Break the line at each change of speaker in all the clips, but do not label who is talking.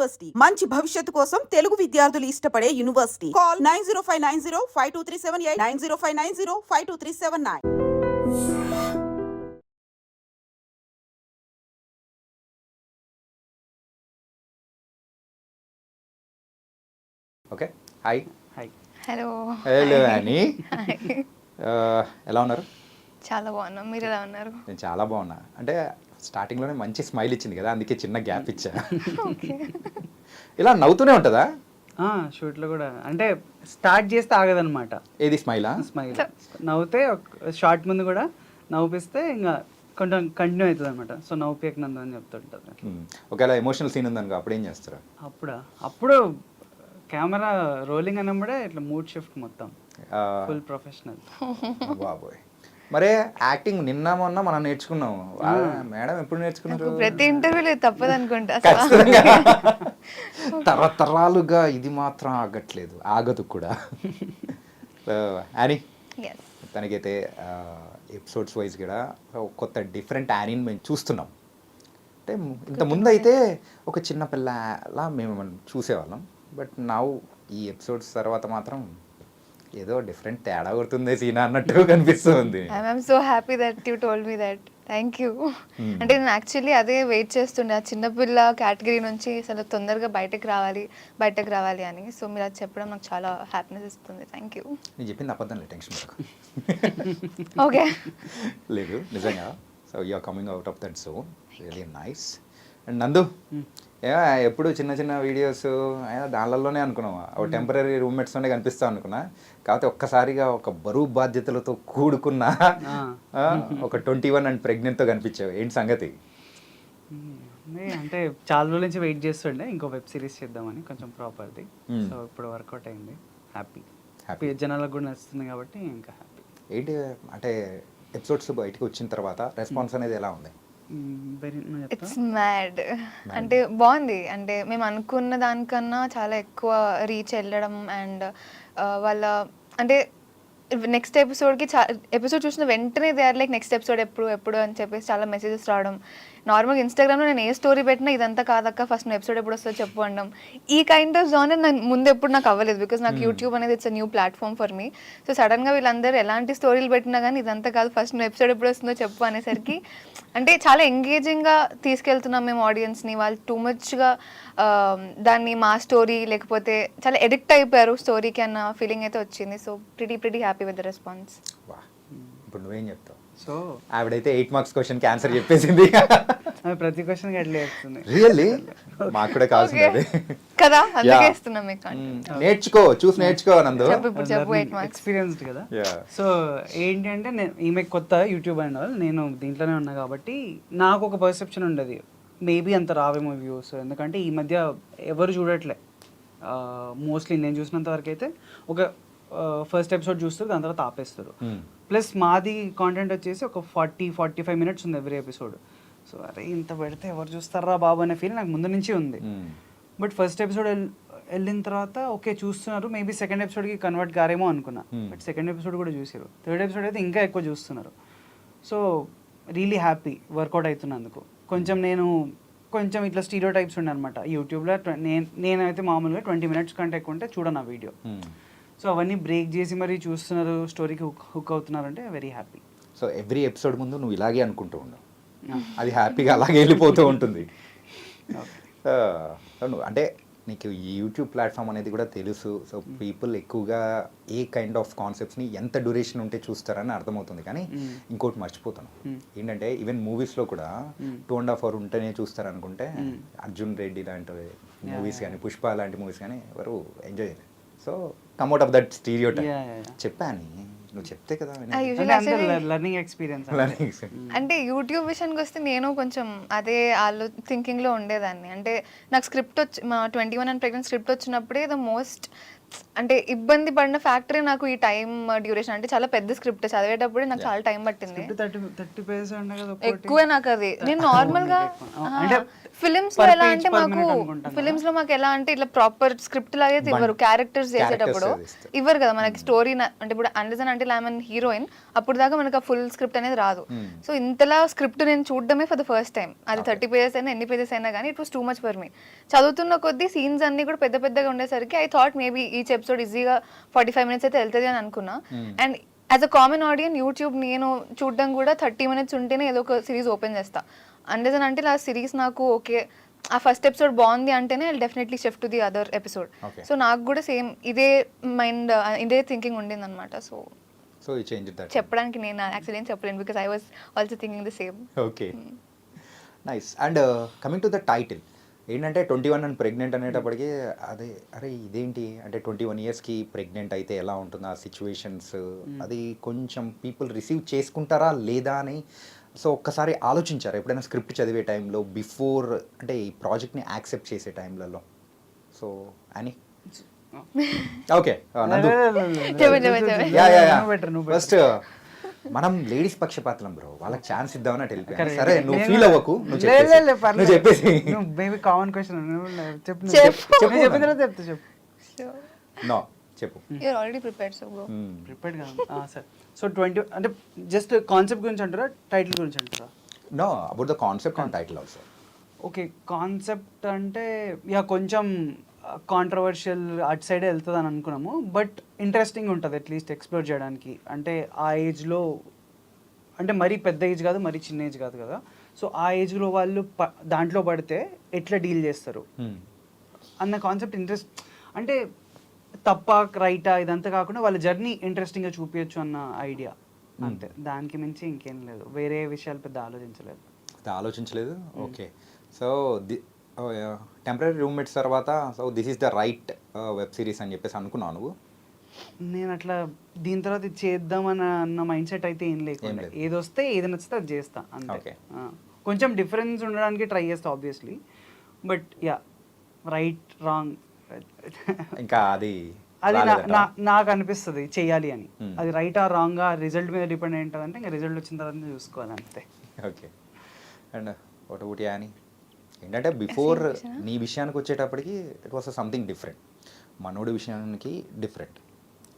University మంచి భవిష్యత్తు కోసం తెలుగు విద్యార్థులు ఇష్టపడే university. Call 9059052378 9059052379.
Okay, hi.
Hello
hello అని ఎలా ఉన్నారు?
చాలా బాగున్నాం, మీరు ఎలా ఉన్నారు?
నేను చాలా బాగున్నా. అంటే స్టార్టింగ్లోనే మంచి స్మైల్ ఇచ్చింది కదా, అందుకే చిన్న గ్యాప్ ఇచ్చా. ఇలా నవ్వుతూనే ఉంటుందా
షూట్లో కూడా? అంటే స్టార్ట్ చేస్తే ఆగదనమాట.
ఏది స్మైలా?
స్మైల్ నవ్వుతే షార్ట్ ముందు కూడా నవ్వుపిస్తే ఇంకా కొంచెం కంటిన్యూ అవుతుంది అనమాట. సో నవ్వుపేక నందు అని చెప్తుంటారు.
ఒకవేళ ఎమోషనల్ సీన్ ఉందనుకో అప్పుడు ఏం చేస్తారు?
అప్పుడు కెమెరా రోలింగ్ అన్నప్పుడే ఇట్లా మూడ్ షిఫ్ట్ మొత్తం ఫుల్ ప్రొఫెషనల్.
బాబోయ్, మరే యాక్టింగ్ నిన్న మొన్న మనం నేర్చుకున్నాం. మేడం ఎప్పుడు నేర్చుకున్నారు?
ప్రతి ఇంటర్వ్యూలో తప్పదు అనుకుంటా.
తరతరాలుగా ఇది మాత్రం ఆగట్లేదు, ఆగదు కూడా. యానీ తనకైతే ఎపిసోడ్స్ వైజ్ కూడా కొత్త డిఫరెంట్ యానీని మేము చూస్తున్నాం. అంటే ఇంత ముందు అయితే ఒక చిన్న పిల్లలా మేము చూసేవాళ్ళం, బట్ నౌ ఈ ఎపిసోడ్స్ తర్వాత మాత్రం ఏదో డిఫరెంట్ తేడా కొడుతుంది సీనా అన్నట్టు కనిపిస్తుంది.
I'm so happy that you told me that. Thank you. అంటే నేను యాక్చువల్లీ అదే వెయిట్ చేస్తుండే, ఆ చిన్నపిల్ల కేటగిరీ నుంచి అసలు తొందరగా బయటకు రావాలి అని. సో మీరు అది చెప్పడం నాకు చాలా హ్యాపీనెస్ ఇస్తుంది. Thank you.
నేను చెప్పింది అబద్ధం లేదు, టెన్షన్ పడకు.
ఓకే,
లేదు నిజంగా. So you are coming out of that zone, really nice. And Nandu, ఎప్పుడు చిన్న చిన్న వీడియోస్ దానిలోనే అనుకున్నాం, ఒక టెంపరీ రూమ్మేట్స్తోనే కనిపిస్తాం అనుకున్నా. కాకపోతే ఒక్కసారిగా ఒక బరువు బాధ్యతలతో కూడుకున్న ఒక 21 అండ్ ప్రెగ్నెంట్తో కనిపించావు. ఏంటి సంగతి?
అంటే చాలా రోజుల నుంచి వెయిట్ చేస్తుండే ఇంకో వెబ్ సిరీస్ చేద్దామని, కొంచెం ప్రాపర్ది. సో ఇప్పుడు వర్కౌట్ అయింది. హ్యాపీ జనాలకు కూడా నచ్చుతుంది కాబట్టి ఇంకా హ్యాపీ.
ఏంటి అంటే ఎపిసోడ్స్ బయటకు వచ్చిన తర్వాత రెస్పాన్స్ అనేది ఎలా ఉంది?
It's mad. అంటే బాగుంది. అంటే మేము అనుకున్న దానికన్నా చాలా ఎక్కువ రీచ్ వెళ్ళడం అండ్ వాళ్ళ అంటే నెక్స్ట్ ఎపిసోడ్కి ఎపిసోడ్ చూసిన వెంటనే they are like next episode ఎప్పుడు అని చెప్పేసి చాలా మెసేజెస్ రావడం. నార్మల్గా ఇన్స్టాగ్రామ్లో నేను ఏ స్టోరీ పెట్టినా ఇదంతా కాదక్క, ఫస్ట్ నువ్వు ఎపిసోడ్ ఎప్పుడు వస్తుందో చెప్పు అనడం. ఈ కైండ్ ఆఫ్ జోనర్ నేను ముందు ఎప్పుడు నాకు అవ్వలేదు, బికాస్ నాకు యూట్యూబ్ అనేది it's a new platform for me. So సడన్గా వీళ్ళందరూ ఎలాంటి స్టోరీలు పెట్టినా కానీ ఇదంతా కాదు, ఫస్ట్ నువ్వు ఎపిసోడ్ ఎప్పుడు వస్తుందో చెప్పు అనేసరికి అంటే చాలా ఎంగేజింగ్గా తీసుకెళ్తున్నాం మేము ఆడియన్స్ని. వాళ్ళు టూ మచ్గా దాన్ని మా స్టోరీ లేకపోతే చాలా ఎడిక్ట్ అయిపోయారు స్టోరీకి అన్న ఫీలింగ్ అయితే వచ్చింది. So pretty happy with the response.
ఇప్పుడు నువ్వేం చెప్తావు?
సో
ఆవిడైతే 8 మార్క్స్ క్వశ్చన్కి ఆన్సర్ చెప్పేసింది.
ప్రతి క్వశ్చన్కి అట్లా చెప్తుంది.
రియల్లీ మాకు కూడా కావాల్సింది
కదా, అందుకే ఇస్తున్నాం మీకు.
నేర్చుకో, చూసి నేర్చుకో నందు.
ఎక్స్పీరియన్స్డ్ కదా. సో ఏంటి అంటే ఈమె కొత్త యూట్యూబ్ అండ్ ఆల్, నేను దీంట్లోనే ఉన్నా కాబట్టి నాకు ఒక పర్సెప్షన్ ఉండదు, మేబీ అంత రావేమో వ్యూస్, ఎందుకంటే ఈ మధ్య ఎవరు చూడట్లే. మోస్ట్లీ నేను చూసినంత వరకు అయితే ఒక ఫస్ట్ ఎపిసోడ్ చూస్తారు, దాని తర్వాత ఆపేస్తారు. ప్లస్ మాది కాంటెంట్ వచ్చేసి ఒక 40-45 మినిట్స్ ఉంది ఎవ్రీ ఎపిసోడ్. సో అరే ఇంత పెడితే ఎవరు చూస్తారా బాబు అనే ఫీల్ నాకు ముందు నుంచి ఉంది. బట్ ఫస్ట్ ఎపిసోడ్ వెళ్ళిన తర్వాత ఓకే చూస్తున్నారు, మేబీ సెకండ్ ఎపిసోడ్కి కన్వర్ట్ కారేమో అనుకున్నా. బట్ సెకండ్ ఎపిసోడ్ కూడా చూసారు, థర్డ్ ఎపిసోడ్ అయితే ఇంకా ఎక్కువ చూస్తున్నారు. సో రియలీ హ్యాపీ వర్కౌట్ అవుతున్నందుకు. కొంచెం ఇట్లా స్టీరియో టైప్స్ ఉండే అనమాట యూట్యూబ్లో. నేనైతే మామూలుగా 20 మినిట్స్ కంటే ఎక్కువ ఉంటే చూడను ఆ వీడియో. సో అవన్నీ బ్రేక్ చేసి మరీ చూస్తున్నారు, స్టోరీకి హుక్ అవుతున్నారు అంటే very happy.
So every episode ముందు నువ్వు ఇలాగే అనుకుంటూ ఉండవు, అది హ్యాపీగా అలాగే వెళ్ళిపోతూ ఉంటుంది. అంటే నీకు ఈ యూట్యూబ్ ప్లాట్ఫామ్ అనేది కూడా తెలుసు. సో పీపుల్ ఎక్కువగా ఏ కైండ్ ఆఫ్ కాన్సెప్ట్స్ని ఎంత డ్యూరేషన్ ఉంటే చూస్తారని అర్థమవుతుంది. కానీ ఇంకోటి మర్చిపోతాను ఏంటంటే, ఈవెన్ మూవీస్లో కూడా 2.5 hours ఉంటేనే చూస్తారనుకుంటే అర్జున్ రెడ్డి లాంటి మూవీస్ కానీ, పుష్ప లాంటి మూవీస్ కానీ ఎవరు ఎంజాయ్ చేయలేదు. So come out of that stereotype చెప్పాను, నువ్వు చెప్తే కదా
లెర్నింగ్ ఎక్స్పీరియన్స్.
అంటే యూట్యూబ్ విషయానికి వస్తే నేను కొంచెం అదే థింకింగ్లో ఉండేదాన్ని. అంటే నాకు స్క్రిప్ట్ మా 21 అండ్ ప్రెగ్నెంట్ స్క్రిప్ట్ వచ్చినప్పుడే ద మోస్ట్ అంటే ఇబ్బంది పడిన ఫ్యాక్టరీ నాకు ఈ టైం డ్యూరేషన్, అంటే చాలా పెద్ద స్క్రిప్ట్ చదివేటప్పుడే నాకు చాలా టైం పట్టింది.
30 పేజెస్ ఉండే కదా
ఎక్కువ నాకు అది. నేను నార్మల్ గా
అంటే
ఫిలిమ్స్ లో
per
ఎలా
page
అంటే
per
మాకు
minute అనుకుంటాను
ఫిలిమ్స్ లో మాకు ఎలా అంటే ఇట్లా ప్రాపర్ స్క్రిప్ట్ లాగే ఇవ్వరు. క్యారెక్టర్స్ చేసేటప్పుడు
ఇస్తారు.
ఇవ్వరు కదా మనకి స్టోరీ. అంటే ఇప్పుడు అండర్సన్ అంటే ఐఎమ్ హీరోయిన్, అప్పుడు దాకా మనకు ఆ ఫుల్ స్క్రిప్ట్ అనేది రాదు. సో ఇంతలా స్క్రిప్ట్ నేను చూడడమే ఫర్ ద ఫస్ట్ టైం. అది 30 పేజెస్ అయినా ఎన్ని పేజెస్ అయినా కానీ it was too much for me. చదువుతున్న కొద్దీ సీన్స్ అన్ని కూడా పెద్ద పెద్దగా ఉండేసరికి I thought maybe each episode ఈజీగా 45 minutes అయితే వెళ్తుంది అని అనుకున్నా. And as a common audience YouTube నేను చూడడం కూడా 30 minutes ఉంటేనే ఏదో ఒక సిరీస్ ఓపెన్ చేస్తా. అండర్సన్ అంటే ఆ సిరీస్ నాకు ఓకే, ఆ ఫస్ట్ ఎపిసోడ్ బాగుంది అంటేనే I definitely shift to the other episode. So నాకు కూడా సేమ్ ఇదే మైండ్, ఇదే థింకింగ్ ఉండింది అనమాట.
సో ఈ చేంజ్ దట్
చెప్పడానికి నేను యాక్చువల్లీ ఏం చెప్పలేను, because I was also thinking the same.
Okay, nice. And coming to the title ఏంటంటే 21 అండ్ ప్రెగ్నెంట్ అనేటప్పటికి అదే అరే ఇదేంటి అంటే 21 yearsకి ప్రెగ్నెంట్ అయితే ఎలా ఉంటుంది ఆ సిచ్యువేషన్స్, అది కొంచెం పీపుల్ రిసీవ్ చేసుకుంటారా లేదా అని. సో ఒక్కసారి ఆలోచించారు ఎప్పుడైనా స్క్రిప్ట్ చదివే టైంలో, బిఫోర్ అంటే ఈ ప్రాజెక్ట్ని యాక్సెప్ట్ చేసే టైంలలో? సో అని ఓకే ఫస్ట్ మనం లేడీస్ పక్షపాతం బ్రో, వాళ్ళకి ఛాన్స్ ఇద్దామని అటు వెళ్ళిపోయాను. సరే నువ్వు ఫీల్ అవ్వకు, నువ్వు చెప్పేసి
మేబీ కామన్ క్వశ్చన్ చెప్పు చెప్పిన తర్వాత చెప్తా. చెప్పు
నో చెప్పు.
You're already prepared so go.
Prepared కాదు సార్. సో 20 అంటే జస్ట్ కాన్సెప్ట్ గురించి అంటారా, టైటిల్ గురించి అంటారా?
No, about the concept and title also.
Okay, concept అంటే యా కొంచెం కాంట్రవర్షియల్ అటు సైడే వెళ్తుంది అని అనుకున్నాము, బట్ ఇంట్రెస్టింగ్ ఉంటుంది అట్లీస్ట్ ఎక్స్ప్లోర్ చేయడానికి. అంటే ఆ ఏజ్లో అంటే మరీ పెద్ద ఏజ్ కాదు, మరీ చిన్న ఏజ్ కాదు కదా. సో ఆ ఏజ్లో వాళ్ళు దాంట్లో పడితే ఎట్లా డీల్ చేస్తారు అన్న కాన్సెప్ట్ ఇంట్రెస్ట్. అంటే తప్ప రైటా ఇదంతా కాకుండా వాళ్ళ జర్నీ ఇంట్రెస్టింగ్గా చూపించచ్చు అన్న ఐడియా అంతే. దానికి మించి ఇంకేం లేదు, వేరే విషయాలు పెద్ద ఆలోచించలేదు.
ఓకే, సో టెంపరీ రూమ్మేట్స్ తర్వాత so this is the right web series అని చెప్పేసి అనుకున్నాను నువ్వు?
నేను అట్లా దీని తర్వాత ఇది చేద్దామని అన్న మైండ్ సెట్ అయితే ఏం లేకుండా, ఏది వస్తే ఏది నచ్చితే అది చేస్తా అంతే. కొంచెం డిఫరెన్స్ ఉండడానికి ట్రై చేస్తా obviously, but yeah right wrong
ఇంకా అది
నాకు అనిపిస్తుంది చెయ్యాలి అని. అది రైట్ ఆ రాంగ్ ఆ రిజల్ట్ మీద డిపెండ్ అయి ఉంటుంది అంటే ఇంకా రిజల్ట్ వచ్చిన తర్వాత చూసుకోవాలి అంతే.
ఓకే, అండ్ ఒకటి అని ఏంటంటే బిఫోర్ నీ విషయానికి వచ్చేటప్పటికి ఇట్ వాస్ సంథింగ్ డిఫరెంట్, మనోడి విషయానికి డిఫరెంట్.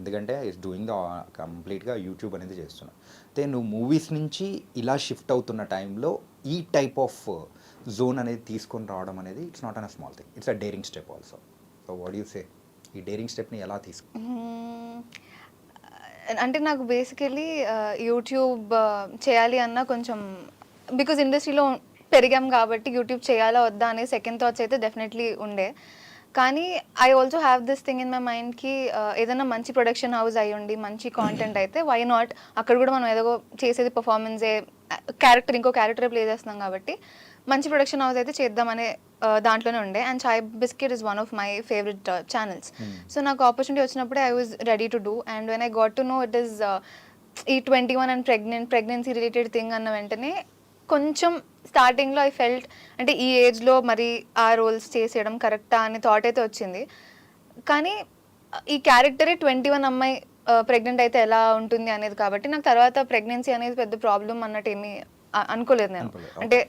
ఎందుకంటే ఇట్స్ డూయింగ్ ద కంప్లీట్గా యూట్యూబ్ అనేది చేస్తున్నా. అయితే నువ్వు మూవీస్ నుంచి ఇలా షిఫ్ట్ అవుతున్న టైంలో ఈ టైప్ ఆఫ్ జోన్ అనేది తీసుకొని రావడం అనేది it's not an a small thing, it's a daring step also. So what you say, ఈ డేరింగ్ స్టెప్ని ఎలా తీసుకు?
అంటే నాకు బేసికలీ యూట్యూబ్ చేయాలి అన్న కొంచెం, బికాజ్ ఇండస్ట్రీలో పెరిగాం కాబట్టి యూట్యూబ్ చేయాలా వద్దా అనే సెకండ్ థాట్స్ అయితే డెఫినెట్లీ ఉండే. కానీ I also have this thing in my మైండ్కి, ఏదైనా మంచి ప్రొడక్షన్ హౌస్ అయ్యి ఉండి మంచి కాంటెంట్ అయితే వై నాట్, అక్కడ కూడా మనం ఏదో చేసేది పర్ఫార్మెన్సే, ఇంకో క్యారెక్టరే ప్లే చేస్తున్నాం కాబట్టి మంచి ప్రొడక్షన్ హౌస్ అయితే చేద్దామనే దాంట్లోనే ఉండే. And chai biscuit is one of my favourite channels. So నాకు ఆపర్చునిటీ వచ్చినప్పుడే I was ready to do. And when I got to know it is ఈ 21 అండ్ ప్రెగ్నెన్సీ రిలేటెడ్ థింగ్ అన్న వెంటనే కొంచెం స్టార్టింగ్లో ఐ ఫెల్ట్ అంటే ఈ ఏజ్లో మరి ఆ రోల్స్ చేసేయడం కరెక్టా అనే థాట్ అయితే వచ్చింది. కానీ ఈ క్యారెక్టరే 21 అమ్మాయి ప్రెగ్నెంట్ అయితే ఎలా ఉంటుంది అనేది కాబట్టి నాకు తర్వాత ప్రెగ్నెన్సీ అనేది పెద్ద ప్రాబ్లం అన్నట్టు ఏమీ అనుకోలేదు నేను. అంటే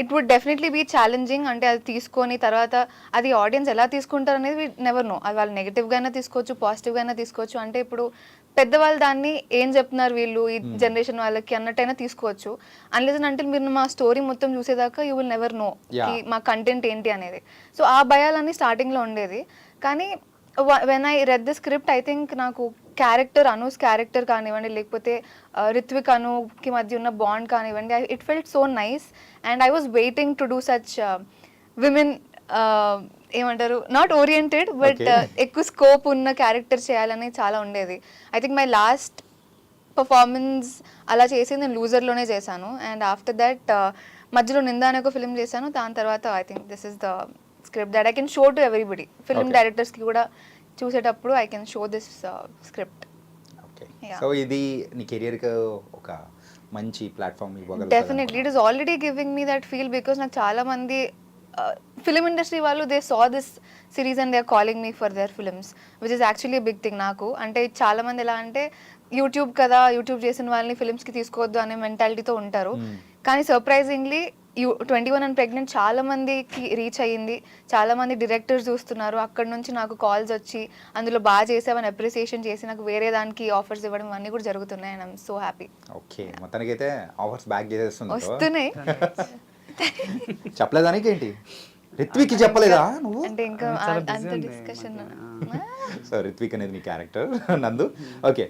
it would definitely be challenging. అంటే అది తీసుకొని తర్వాత అది ఆడియన్స్ ఎలా తీసుకుంటారు అనేది వి నెవర్ నో. అది వాళ్ళు నెగిటివ్గా అయినా తీసుకోవచ్చు, పాజిటివ్గా అయినా తీసుకోవచ్చు. అంటే ఇప్పుడు పెద్దవాళ్ళు దాన్ని ఏం చెప్తున్నారు వీళ్ళు ఈ జనరేషన్ వాళ్ళకి అన్నట్టయినా తీసుకోవచ్చు. అన్లెస్ అంటే మీరు మా స్టోరీ మొత్తం చూసేదాకా యూ విల్ నెవర్ నో మా కంటెంట్ ఏంటి అనేది. సో ఆ భయాలన్నీ స్టార్టింగ్లో ఉండేది. కానీ when I read the script I think నాకు అనూస్ క్యారెక్టర్ కానివ్వండి, లేకపోతే రిత్విక్ అనుకి మధ్య ఉన్న బాండ్ కానివ్వండి, it felt so nice. And I was waiting to do such women ఏమంటారు నాట్ ఓరియంటెడ్ బట్ ఎక్కువ స్కోప్ ఉన్న క్యారెక్టర్ చేయాలని చాలా ఉండేది. I think my last performance అలా చేసి నేను లూజర్లోనే చేశాను. అండ్ ఆఫ్టర్ దట్ మధ్యలో నిందా అనే ఒక ఫిల్మ్ చేశాను. దాని తర్వాత I think this is the script that I can show to everybody. Film డైరెక్టర్స్కి కూడా చూసేటప్పుడు I can show this script.
Okay, so ఇది నీ కెరియర్కి ఒక మంచి ప్లాట్ఫామ్ ఇవ్వగలదు.
Definitely it is already giving me that feel, because నాకు చాలా మంది ఫిలిం ఇండస్ట్రీ వాళ్ళు they saw this series and they are calling me for their films which is actually big thing నాకు. అంటే చాలా మంది ఎలా అంటే యూట్యూబ్ కదా, యూట్యూబ్ చేసిన వాళ్ళని ఫిల్మ్స్కి తీసుకోవద్దు అనే మెంటాలిటీతో ఉంటారు. కానీ సర్ప్రైజింగ్లీ 21 అండ్ ప్రెగ్నెంట్ చాలా మందికి రీచ్ అయ్యింది. చాలా మంది డైరెక్టర్స్ చూస్తున్నారు. అక్కడ నుంచి నాకు కాల్స్ వచ్చి అందులో బాగా చేసావని అప్రిసియేషన్ చేసి నాకు వేరే దానికి ఆఫర్స్ ఇవ్వడం అన్నీ కూడా జరుగుతున్నాయి. And I'm so happy.
Okay, మొత్తానికైతే ఆఫర్స్ బ్యాక్ చేసేస్తుంది.
వస్తున్నాయి.
చెప్పలేదానికి ఏంటి, రిత్విక్ చెప్పలేదా నువ్వు?
అంటే ఇంకా
చాలా busy
అంత
ఉంది
డిస్కషన్.
సో రిత్విక్ అనేది నీ క్యారెక్టర్ నందు. ఓకే